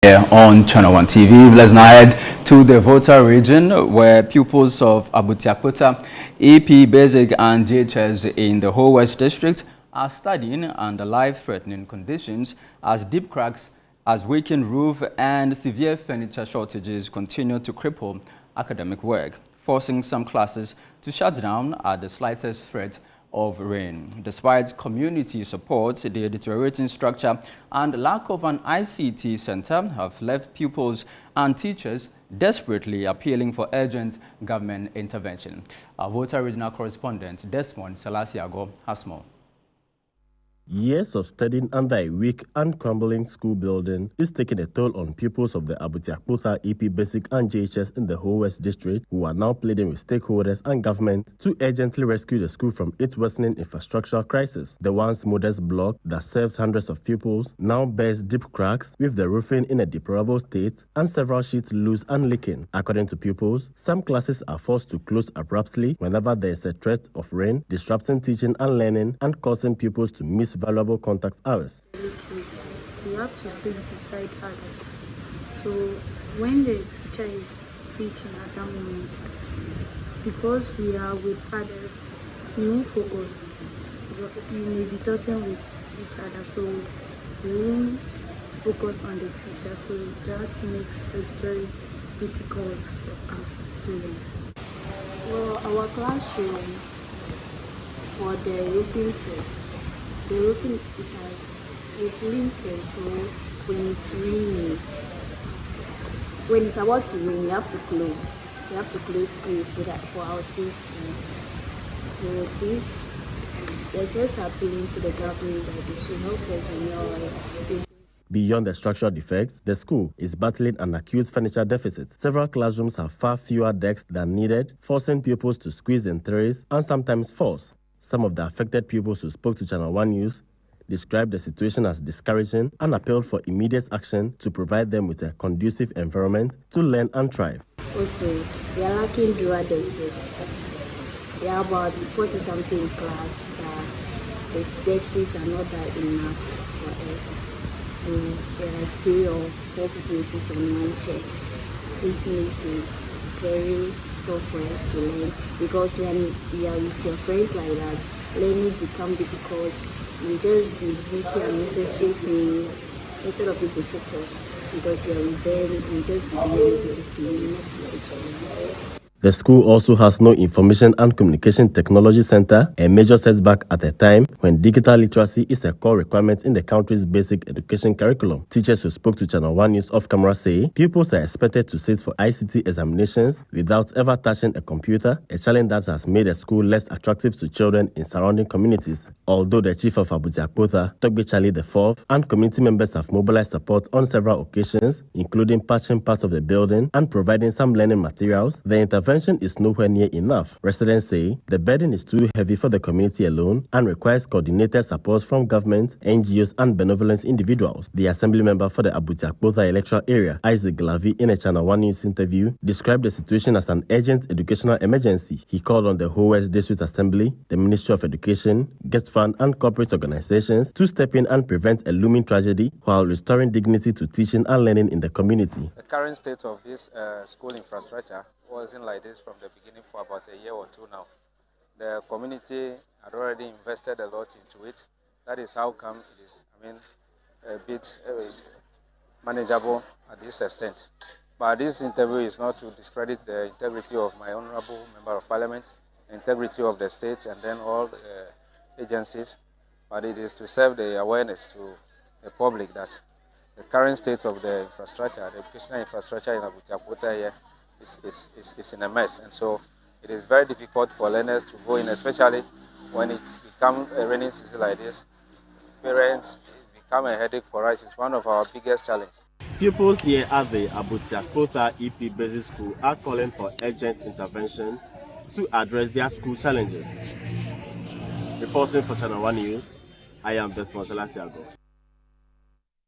Here on ChannelOne TV. Let's now head to the Volta region where pupils of Abutia Krota EP Basic and JHS in the whole West District are studying under life-threatening conditions as deep cracks, as weakened roof and severe furniture shortages continue to cripple academic work, forcing some classes to shut down at the slightest threat of rain. Despite community support, the deteriorating structure and lack of an ICT center have left pupils and teachers desperately appealing for urgent government intervention. Our Volta regional correspondent Desmond Salasiago has more. Years of studying under a weak and crumbling school building is taking a toll on pupils of the Abutia Krota EP Basic and JHS in the whole West District, who are now pleading with stakeholders and government to urgently rescue the school from its worsening infrastructural crisis. The once modest block that serves hundreds of pupils now bears deep cracks, with the roofing in a deplorable state and several sheets loose and leaking. According to pupils, some classes are forced to close abruptly whenever there is a threat of rain, disrupting teaching and learning and causing pupils to miss valuable contact hours. We have to sit beside others. So when the teacher is teaching at that moment, because we are with others, we won't focus. You may be talking with each other, so we won't focus on the teacher. So that makes it very difficult for us to learn. Well, our classroom for the roofing set, the roofing is linked, so when it's raining, when it's about to rain, we have to close. We have to close school so that for our safety. So they're just appealing to the government that they should help us in our. Beyond the structural defects, the school is battling an acute furniture deficit. Several classrooms have far fewer desks than needed, forcing pupils to squeeze in threes and sometimes falls. Some of the affected pupils who spoke to ChannelOne News described the situation as discouraging and appealed for immediate action to provide them with a conducive environment to learn and thrive. Also, we are lacking dual desks. We are about 40-something in class, but the desks are not that enough for us. So there are like 3 or 4 people sit on one chair, which makes it very tough for us to learn, because when you are with your friends like that, learning becomes difficult. You just be making unnecessary things instead of it to focus, because you are with them, you just be doing unnecessary things. The school also has no information and communication technology center, a major setback at a time when digital literacy is a core requirement in the country's basic education curriculum. Teachers who spoke to ChannelOne News off camera say pupils are expected to sit for ICT examinations without ever touching a computer, a challenge that has made the school less attractive to children in surrounding communities. Although the chief of Abutia Krota, Togbe Charlie IV, and community members have mobilized support on several occasions, including patching parts of the building and providing some learning materials, the intervention is nowhere near enough. Residents say the burden is too heavy for the community alone and requires coordinated support from government, NGOs, and benevolent individuals. The assembly member for the Abutia Krota electoral area, Isaac Glavi, in a ChannelOne News interview, described the situation as an urgent educational emergency. He called on the whole West District Assembly, the Ministry of Education, Guest Fund, and corporate organizations to step in and prevent a looming tragedy while restoring dignity to teaching and learning in the community. The current state of this school infrastructure wasn't like this from the beginning for about a year or two now. The community had already invested a lot into it. That is how come it is, a bit manageable at this extent. But this interview is not to discredit the integrity of my honorable member of parliament, the integrity of the state, and then all the agencies, but it is to serve the awareness to the public that the current state of the infrastructure, the educational infrastructure in Abutia Krota here is in a mess, and so it is very difficult for learners to go in, especially when it becomes a rainy season like this. Parents, it becomes a headache for us. It's one of our biggest challenges. Pupils here at the Abutia Krota EP Basic School are calling for urgent intervention to address their school challenges. Reporting for ChannelOne News, I am Desmond Salasiago.